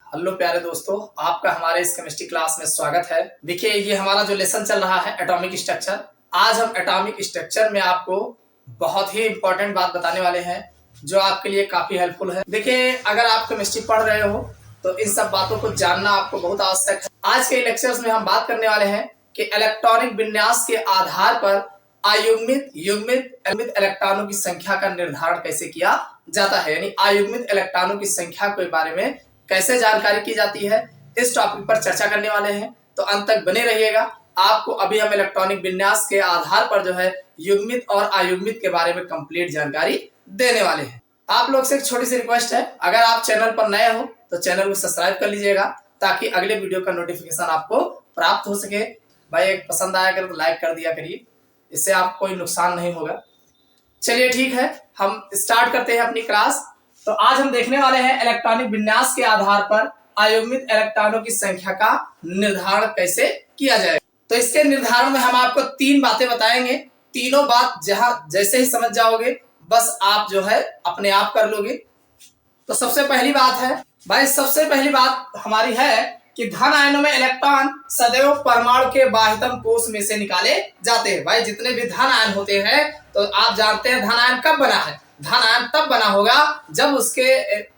Hello प्यारे दोस्तों, आपका हमारे इस केमिस्ट्री क्लास में स्वागत है। देखिए, ये हमारा जो लेसन चल रहा है एटॉमिक स्ट्रक्चर। आज हम एटॉमिक स्ट्रक्चर में आपको बहुत ही इंपॉर्टेंट बात बताने वाले हैं जो आपके लिए काफी हेल्पफुल है। देखिए, अगर आप केमिस्ट्री पढ़ रहे हो तो इन सब बातों को जानना आपको बहुत आवश्यक है। आज के लेक्चर्स में हम बात करने वाले हैं कि इलेक्ट्रॉनिक विन्यास के आधार पर अयुग्मित युग्मित इलेक्ट्रॉनों की संख्या का निर्धारण कैसे किया जाता है, यानी अयुग्मित इलेक्ट्रॉनों की संख्या के बारे में कैसे जानकारी की जाती है, इस टॉपिक पर चर्चा करने वाले हैं। तो अंत तक बने रहिएगा। आपको अभी हम इलेक्ट्रॉनिक विन्यास के आधार पर जो है युग्मित और अयुग्मित के बारे में कंप्लीट जानकारी देने वाले हैं। आप लोग से एक छोटी सी रिक्वेस्ट है, अगर आप चैनल पर नए हो तो चैनल को सब्सक्राइब कर लीजिएगा ताकि अगले वीडियो का नोटिफिकेशन आपको प्राप्त हो सके। भाई, एक पसंद आया करे तो लाइक कर दिया करिए, इससे आपको कोई नुकसान नहीं होगा। चलिए ठीक है, हम स्टार्ट करते हैं अपनी क्लास। तो आज हम देखने वाले हैं इलेक्ट्रॉनिक विन्यास के आधार पर अयुग्मित इलेक्ट्रॉनों की संख्या का निर्धारण कैसे किया जाए। तो इसके निर्धारण में हम आपको तीन बातें बताएंगे। तीनों बात जहां जैसे ही समझ जाओगे बस आप जो है अपने आप कर लोगे। तो सबसे पहली बात है भाई, सबसे पहली बात हमारी है कि धन आयनों में इलेक्ट्रॉन सदैव परमाणु के बाह्यतम कोश में से निकाले जाते हैं। भाई, जितने भी धन आयन होते हैं तो आप जानते हैं धन आयन कब बना है। धन आयन तब बना होगा जब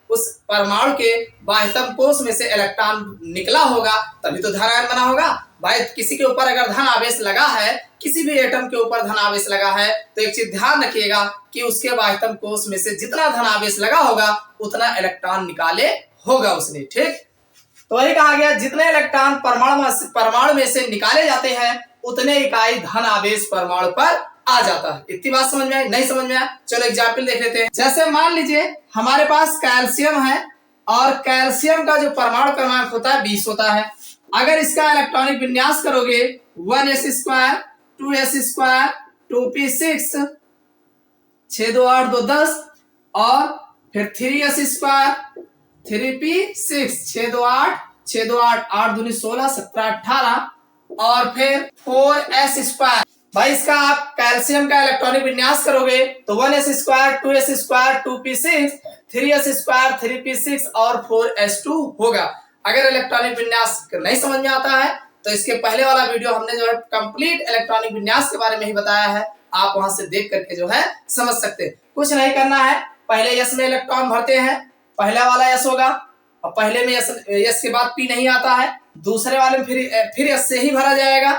उस परमाणु के बाह्यतम कोश में से इलेक्ट्रॉन निकला होगा, तभी तो धन आयन बना होगा। भाई, किसी के ऊपर अगर धन आवेश लगा है, किसी भी एटम के ऊपर धन आवेश लगा है, तो एक चीज ध्यान रखिएगा कि उसके बाह्यतम कोश में से जितना धन आवेश लगा होगा उतना इलेक्ट्रॉन निकाले होगा उसने। ठीक, तो वही कहा गया, जितने इलेक्ट्रॉन परमाणु में से निकाले जाते हैं उतने इकाई धन आवेश परमाणु पर आ जाता है। इतनी बात समझ में आई? नहीं समझ में आया? चलो एग्जाम्पल देख लेते हैं। जैसे मान लीजिए हमारे पास कैल्शियम है और कैल्शियम का जो परमाणु क्रमांक होता है 20 होता है। अगर इसका इलेक्ट्रॉनिक विन्यास करोगे 1s² 2s² 2p6 6 2 8 2 10 और फिर 3s² 3p6 6 2 8 6 2 8 8 दूनी 16 17 18 और फिर 4s²। भाई, इसका आप कैल्शियम का इलेक्ट्रॉनिक विन्यास करोगे तो 1s² 2s² 2p6 3s² 3p6 और 4s2 होगा। अगर इलेक्ट्रॉनिक विन्यास नहीं समझ में आता है तो इसके पहले वाला वीडियो हमने जो है कंप्लीट इलेक्ट्रॉनिक विन्यास के बारे में ही बताया है, आप वहां से देख करके जो है समझ सकते हैं। कुछ नहीं करना है, पहले यस में इलेक्ट्रॉन भरते हैं, पहला वाला यस होगा और पहले में यस के बाद पी नहीं आता है, दूसरे वाले में फिर यस से ही भरा जाएगा।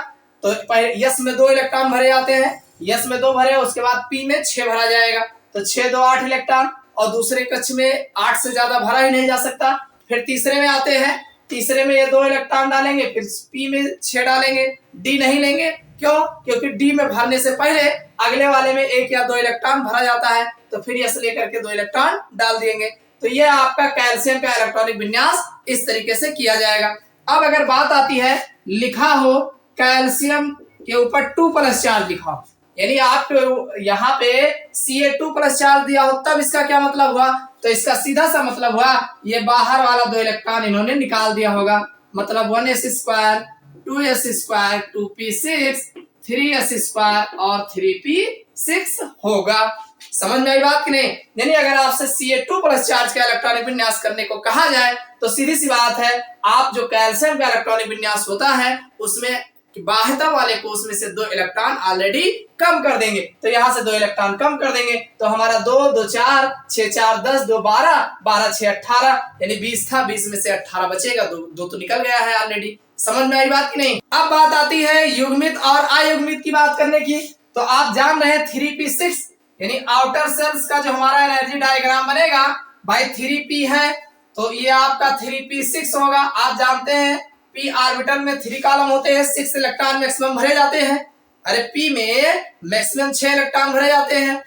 तो यस में 2 इलेक्ट्रॉन भरे जाते हैं, यस में 2 भरे, उसके बाद पी में 6 भरा जाएगा। तो 6 2 8 इलेक्ट्रॉन और दूसरे कक्ष में 8 से ज्यादा भरा ही नहीं जा सकता। फिर तीसरे में आते हैं, तीसरे में ये 2 इलेक्ट्रॉन डालेंगे, फिर पी में 6 डालेंगे, डी नहीं लेंगे। क्यों? क्योंकि डी में भरने से पहले अगले वाले में 1 या 2 इलेक्ट्रॉन भरा जाता है, तो फिर यस लेकर के 2 इलेक्ट्रॉन डाल देंगे। तो ये आपका कैल्शियम का इलेक्ट्रॉनिक विन्यास इस तरीके से किया जाएगा। अब अगर बात आती है, लिखा हो कैल्शियम के ऊपर 2+ चार्ज लिखा हो, यानी आप यहाँ पे Ca2+ चार्ज दिया हो, तब इसका क्या मतलब हुआ? तो इसका सीधा सा मतलब हुआ ये बाहर वाला 2 इलेक्ट्रॉन इन्होंने निकाल दिया होगा। मतलब 1s² 2s² 2p6 3s² और 3p6 होगा। समझ में आई बात कि नहीं? यानी अगर आपसे Ca2+ चार्ज का इलेक्ट्रॉनिक विन्यास करने को कहा जाए तो सीधी सी बात है, आप जो कैल्शियम का इलेक्ट्रॉनिक विन्यास होता है उसमें बाह्यता वाले कोश में से 2 इलेक्ट्रॉन ऑलरेडी कम कर देंगे। तो यहाँ से 2 इलेक्ट्रॉन कम कर देंगे तो हमारा 2 2 4 6 4 10 2 12 12 6 18, यानी 20 था, 20 में से 18 बचेगा, 2 तो निकल गया है ऑलरेडी। समझ में आई बात कि नहीं? अब बात आती है युग्मित और अयुग्मित की बात करने की। तो आप जान रहे हैं 3p6 यानी आउटर सेल्स का जो हमारा एनर्जी डायग्राम बनेगा, भाई 3p है तो ये आपका 3p6 होगा। आप जानते हैं p ऑर्बिटल में 3 कॉलम होते हैं, 6 इलेक्ट्रॉन मैक्सिमम भरे जाते हैं। अरे p में मैक्सिमम 6 इलेक्ट्रॉन भरे जाते हैं,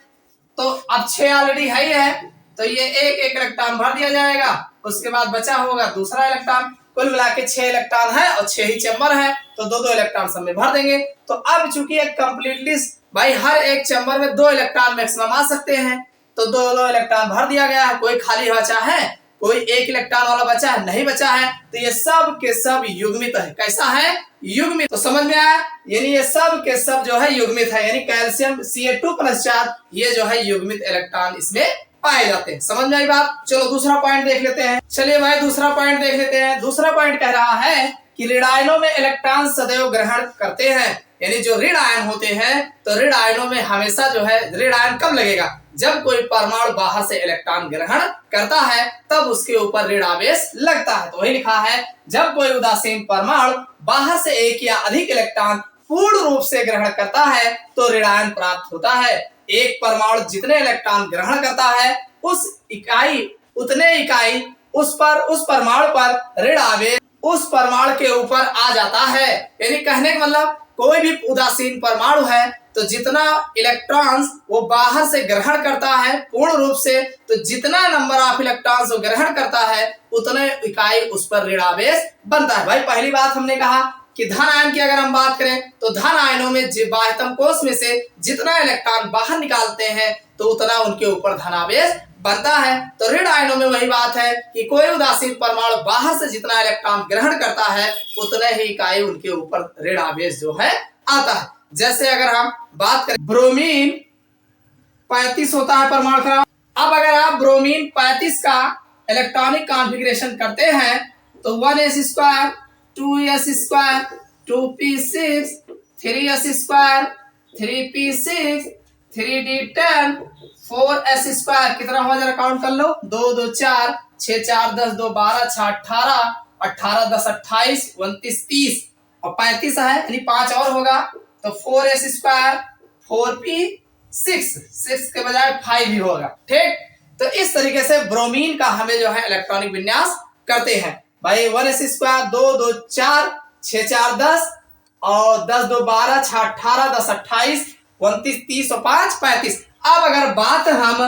तो अब 6 ऑलरेडी है ही है, तो ये एक इलेक्ट्रॉन भर दिया जाएगा, उसके बाद बचा होगा दूसरा इलेक्ट्रॉन। कुल मिला के 6 इलेक्ट्रॉन है और 6 ही चैम्बर है, तो 2 इलेक्ट्रॉन सब में भर देंगे। तो अब चूंकि एक कंप्लीटली भाई हर एक चैम्बर में 2 इलेक्ट्रॉन मैक्सिमम आ सकते हैं, तो 2 इलेक्ट्रॉन भर दिया गया है। कोई खाली बचा है, कोई 1 इलेक्ट्रॉन वाला बचा है, नहीं बचा है, तो ये सब के सब युग्मित है। कैसा है? युग्मित। तो समझ में आया? यानी ये सब के सब जो है युग्मित है, यानी कैल्शियम Ca2+ चार्ज ये जो है युग्मित इलेक्ट्रॉन इसमें पाए जाते हैं। समझ में आई बात? चलो दूसरा पॉइंट देख लेते हैं। चलिए भाई दूसरा पॉइंट देख लेते हैं। दूसरा पॉइंट कह रहा है कि ऋण आयनों में इलेक्ट्रॉन सदैव ग्रहण करते हैं, यानी जो ऋण आयन होते हैं तो ऋण आयनों में हमेशा जो है ऋण आयन कब लगेगा? जब कोई परमाणु बाहर से इलेक्ट्रॉन ग्रहण करता है तब उसके ऊपर ऋण आवेश लगता है। तो वही लिखा है, जब कोई उदासीन परमाणु बाहर से एक या अधिक इलेक्ट्रॉन पूर्ण रूप से ग्रहण करता है तो ऋण आयन प्राप्त होता है। एक परमाणु जितने इलेक्ट्रॉन ग्रहण करता है उतने इकाई उस परमाणु पर ऋण आवेश उस परमाणु के ऊपर आ जाता है। यानी कहने का मतलब कोई भी उदासीन परमाणु है तो जितना इलेक्ट्रॉन्स वो बाहर से ग्रहण करता है पूर्ण रूप से, तो जितना नंबर ऑफ इलेक्ट्रॉन्स वो ग्रहण करता है उतने इकाई उस पर ऋण आवेश बनता है। भाई पहली बात हमने कहा कि धन आयन की अगर हम बात करें तो धन आयनों में बाह्यतम कोश में से जितना इलेक्ट्रॉन बाहर निकालते हैं तो उतना उनके ऊपर धनावेश बनता है। तो ऋण आयनों में वही बात है कि कोई उदासीन परमाणु बाहर से जितना इलेक्ट्रॉन ग्रहण करता है उतने ही इकाई उनके ऊपर ऋण आवेश जो है आता है। जैसे अगर हम बात करें ब्रोमीन 35 होता है परमाणु क्रम। अब अगर आप ब्रोमीन 35 का इलेक्ट्रॉनिक कॉन्फ़िगरेशन करते हैं तो 1s², 2s², 2p6, 3s², 3p6, 3d10, 4s²। कितना हुआ जरा काउंट कर लो। 2 2 4, 6 4 10, 2 12, 6 18, 18 10 28, 29 30 और 35 है यानी 5 और होगा तो 4s², 4p6, 6 के बजाय 5 ही होगा। ठीक, तो इस तरीके से ब्रोमीन का हमें जो है इलेक्ट्रॉनिक विन्यास करते हैं। भाई 1s², 2 2 4, 6 4 10 और 10 2 12, 6 18, 10 28, 29 30 और 5 35। अब अगर बात हम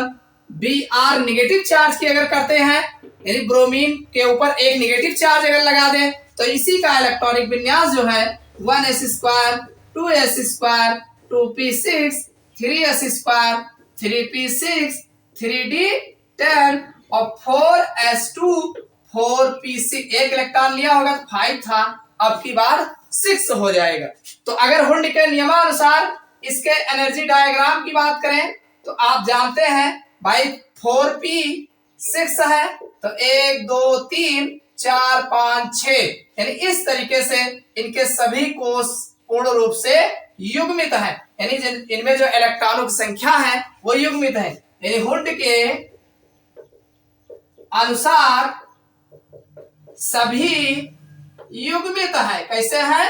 Br निगेटिव चार्ज की अगर करते हैं, यानी ब्रोमीन के ऊपर एक निगेटिव चार्ज अगर लगा दें तो इसी का इलेक्ट्रॉनिक विन्यास जो है 1s², 2s², 2p6, 3s², 3p6, 3d10 और 4s2, 4p6। एक इलेक्ट्रॉन लिया होगा तो 5 था, अब की बार 6 हो जाएगा। तो अगर हुंड के नियमानुसार इसके एनर्जी डायग्राम की बात करें तो आप जानते हैं भाई 4p6 है तो 1 2 3 4 5 6, यानी इस तरीके से इनके सभी कोष पूर्ण रूप से युग्मित है, यानी इनमें जो इलेक्ट्रॉनों की संख्या है वो युग्मित है। यानी हुंड के अनुसार सभी युग्मित है। कैसे है?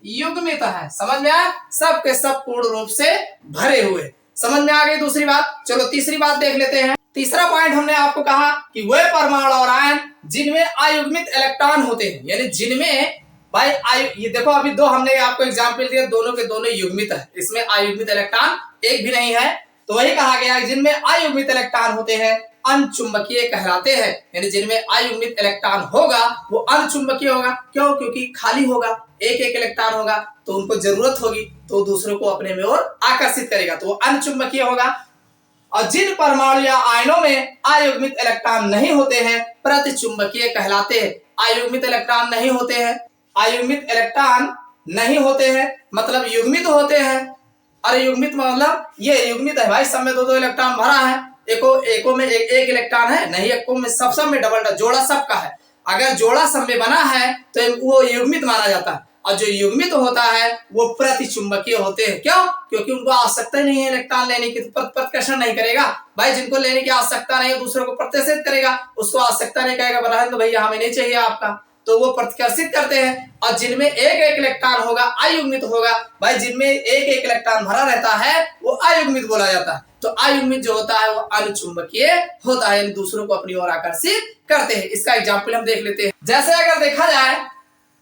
युग्मित है। समझ में आया? सब के सब पूर्ण रूप से भरे हुए। समझ में आ गई दूसरी बात। चलो तीसरी बात देख लेते हैं। तीसरा पॉइंट हमने आपको कहा कि वे परमाणु और आयन जिनमें अयुग्मित इलेक्ट्रॉन होते हैं, यानी जिनमें भाई ये देखो अभी दो हमने आपको एग्जाम्पल दिया, दोनों के दोनों युग्मित है, इसमें अयुग्मित इलेक्ट्रॉन एक भी नहीं है। तो वही कहा गया जिनमें अयुग्मित इलेक्ट्रॉन होते हैं अनचुंबकीय कहलाते हैं। यानी जिनमें अयुग्मित इलेक्ट्रॉन होगा वो अनचुंबकीय होगा। क्यों? क्योंकि खाली होगा, एक एक इलेक्ट्रॉन होगा तो उनको जरूरत होगी तो दूसरों को अपने में और आकर्षित करेगा, तो वो अनचुंबकीय होगा। और जिन परमाणु या आयनों में अयुग्मित इलेक्ट्रॉन नहीं होते हैं प्रतिचुंबकीय कहलाते हैं। अयुग्मित इलेक्ट्रॉन नहीं होते हैं, अयुग्मित इलेक्ट्रॉन नहीं होते हैं मतलब युग्मित होते हैं। अरे युग्मित मतलब ये युग्मित है भाई, सब में दो दो इलेक्ट्रॉन भरा है, एको में एक इलेक्ट्रॉन है नहीं, एको में सब में डबल जोड़ा सबका है। अगर जोड़ा सब में बना है तो वो युग्मित माना जाता है, और जो युग्मित होता है वो प्रतिचुंबकीय होते हैं। क्यों? क्योंकि उनको आवश्यकता नहीं है इलेक्ट्रॉन लेने की, तो प्रतिकर्षण नहीं करेगा। भाई जिनको लेने की आवश्यकता नहीं है दूसरों को प्रतिष्ठित करेगा, उसको आवश्यकता नहीं कहेगा बना तो भैया हमें नहीं चाहिए आपका, तो वो प्रतिकर्षित करते हैं। और जिनमें एक एक इलेक्ट्रॉन होगा अयुग्मित होगा। भाई जिनमें एक एक इलेक्ट्रॉन भरा रहता है वो अयुग्मित बोला जाता है। तो अयुग्मित जो होता है वो अनुचुंबकीय होता है, यानी दूसरों को अपनी ओर आकर्षित करते हैं। इसका एग्जाम्पल हम देख लेते हैं। जैसे अगर देखा जाए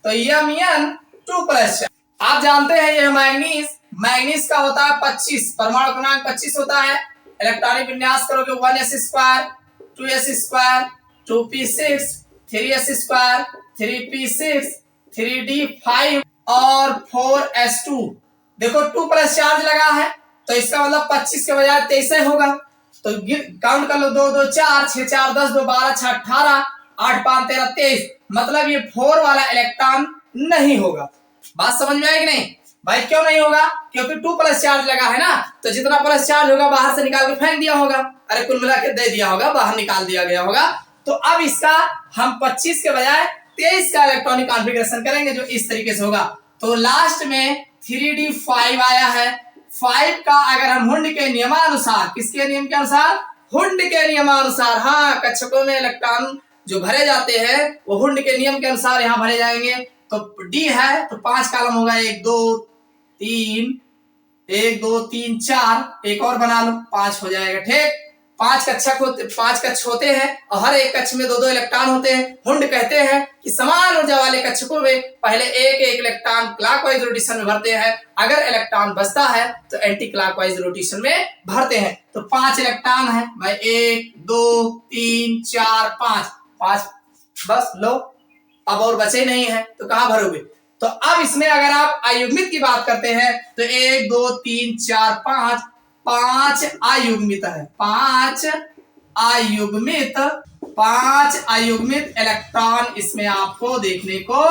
तो Mn2+, आप जानते हैं यह मैग्नीज का होता है 25, परमाणु क्रमांक 25 होता है। इलेक्ट्रॉनिक विन्यास करोगे 1s², 2s², 2p6, 3s², 3p6, 3d5 और 4s2। देखो 2+ चार्ज लगा है तो इसका मतलब 25 के बजाय 23 होगा। तो काउंट कर लो 2 2 4, 6 4 10, 2 12, 6 18, 8 5 13 23, मतलब ये 4 वाला इलेक्ट्रॉन नहीं होगा। बात समझ में आएगी नहीं? भाई क्यों नहीं होगा? क्योंकि 2 प्लस चार्ज लगा है ना, तो जितना प्लस चार्ज होगा बाहर से निकाल के फेंक दिया होगा, अरे कुल मिला के दे दिया होगा, बाहर निकाल दिया गया होगा। तो अब इसका हम 25 के बजाय 23 का इलेक्ट्रॉनिक कॉन्फ़िगरेशन करेंगे जो इस तरीके से होगा। तो लास्ट में 3d5 आया है। 5 का अगर हम हुंड के नियमानुसार, किसके नियम के अनुसार? हुंड के नियमानुसार, हाँ, कक्षकों में इलेक्ट्रॉन जो भरे जाते हैं वो हुंड के नियम के अनुसार यहाँ भरे जाएंगे। तो डी है तो 5 कॉलम होगा, 1 2 3, 1 2 3 4, एक और बना लो, 5 हो जाएगा। ठीक, 5 कक्षक होते हैं और हर एक कक्ष में 2 इलेक्ट्रॉन होते हैं। हुंड कहते हैं कि समान ऊर्जा वाले कक्षकों में पहले एक इलेक्ट्रॉन क्लॉकवाइज रोटेशन में भरते हैं, अगर इलेक्ट्रॉन बचता है तो एंटी क्लॉकवाइज रोटेशन में भरते हैं। तो 5 इलेक्ट्रॉन है भाई, 1 2 3 4 5 बस लो, अब और बचे नहीं है तो कहां भरोगे? तो अब इसमें अगर आप आयुग्मित की बात करते हैं तो 1 2 3 4 5 आयुग्मित है, 5 आयुग्मित इलेक्ट्रॉन इसमें आपको देखने को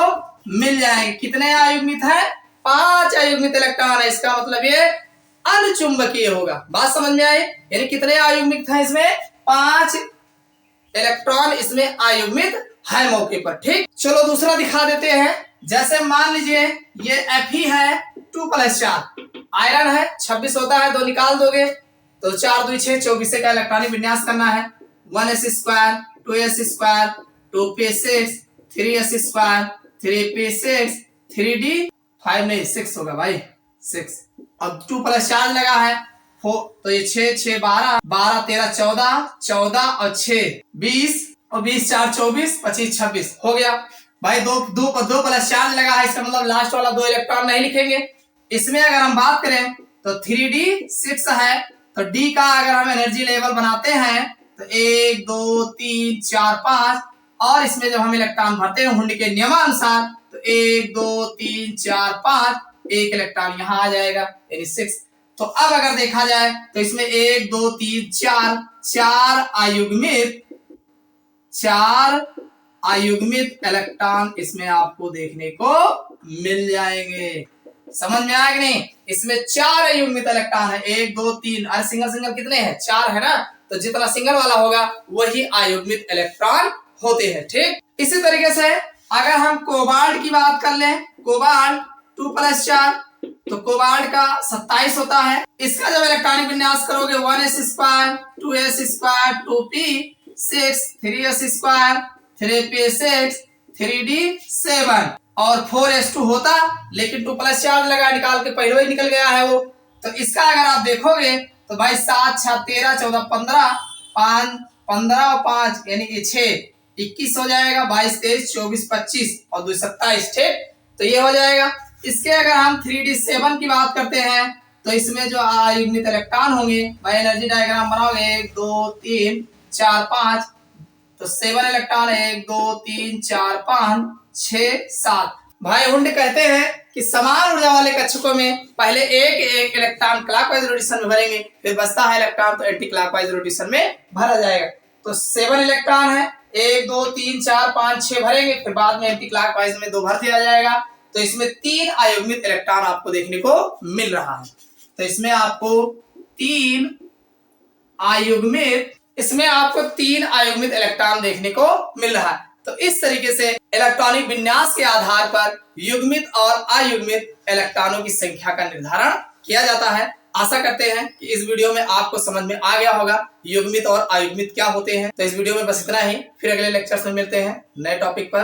मिल जाएंगे। कितने आयुग्मित है? 5 आयुग्मित इलेक्ट्रॉन है। इसका मतलब ये अनुचुंबकीय होगा। बात समझ में आई? यानी कितने आयुग्मित है इसमें? 5 इलेक्ट्रॉन इसमें आयुग्मित है मौके पर। ठीक, चलो दूसरा दिखा देते हैं। जैसे मान लीजिए ये Fe है 2 प्लस 4, आयरन है 26 होता है, 2 निकाल दोगे तो 4 2 6 24 का इलेक्ट्रॉनिक विन्यास करना है। 1s square 2s square 2p6 3s square 3p6 3d 5 नहीं 6 होगा भाई, 6। अब 2 प्लस 4 लगा है तो ये 6 6 12 12 13 14 14 और 6 20 और 20 4 24 25 26 हो गया भाई। 2 प्लस 4 लगा है, इसका मतलब लास्ट वाला 2 इलेक्ट्रॉन नहीं लिखेंगे। इसमें अगर हम बात करें तो 3d6 है, तो d का अगर हम एनर्जी लेवल बनाते हैं तो 1 2 3 4 5, और इसमें जब हम इलेक्ट्रॉन भरते हैं हुंड के नियमानुसार तो 1 2 3 4 5, एक इलेक्ट्रॉन यहाँ आ जाएगा यानी 6। तो अब अगर देखा जाए तो इसमें 1 2 3 4 4 आयुग्मित इलेक्ट्रॉन इसमें आपको देखने को मिल जाएंगे। समझ में आया कि नहीं? इसमें 4 आयुग्मित इलेक्ट्रॉन है, 1 2 3, अरे सिंगल कितने हैं? 4 है ना, तो जितना सिंगल वाला होगा वही आयुग्मित इलेक्ट्रॉन होते हैं। ठीक, इसी तरीके से अगर हम कोबाल्ट की बात कर लें, कोबाल्ट 2 प्लस 4, तो कोबाल्ट का 27 होता है। इसका जब इलेक्ट्रॉनिक विन्यास करोगे 1s square 2s square 2p6 3s square 3p6 3d7 और 4s2 होता, लेकिन 2 प्लस 4 लगा, निकाल के पहले ही निकल गया है वो। तो इसका अगर आप देखोगे तो भाई 7 6 13 14 15 5 15 और 5 यानी कि 6 21 हो जाएगा, 22 23 24 25 और 2 27। ठीक, तो ये हो जाएगा। इसके अगर हम 3d7 की बात करते हैं तो इसमें जो आयुग्मित इलेक्ट्रॉन होंगे भाई, एनर्जी डायग्राम बनाओगे 1 2 3 4 5, तो 7 इलेक्ट्रॉन 1 2 3 4 5 6 7। भाई हुंड कहते हैं कि समान ऊर्जा वाले कक्षकों में पहले एक इलेक्ट्रॉन क्लॉकवाइज रोटेशन में भरेंगे, फिर बचता है इलेक्ट्रॉन तो एंटी क्लॉकवाइज रोटेशन में भरा जाएगा। तो 7 इलेक्ट्रॉन है, 1 2 3 4 5 6 भरेंगे, फिर बाद में एंटी क्लॉकवाइज में 2 भर दिया जाएगा। तो इसमें 3 आयुग्मित इलेक्ट्रॉन आपको देखने को मिल रहा है। तो इसमें आपको 3 आयुग्मित इलेक्ट्रॉन देखने को मिल रहा है। तो इस तरीके से इलेक्ट्रॉनिक विन्यास के आधार पर युग्मित और अयुग्मित इलेक्ट्रॉनों की संख्या का निर्धारण किया जाता है। आशा करते हैं कि इस वीडियो में आपको समझ में आ गया होगा युग्मित और अयुग्मित क्या होते हैं। तो इस वीडियो में बस इतना ही, फिर अगले लेक्चर में मिलते हैं नए टॉपिक पर।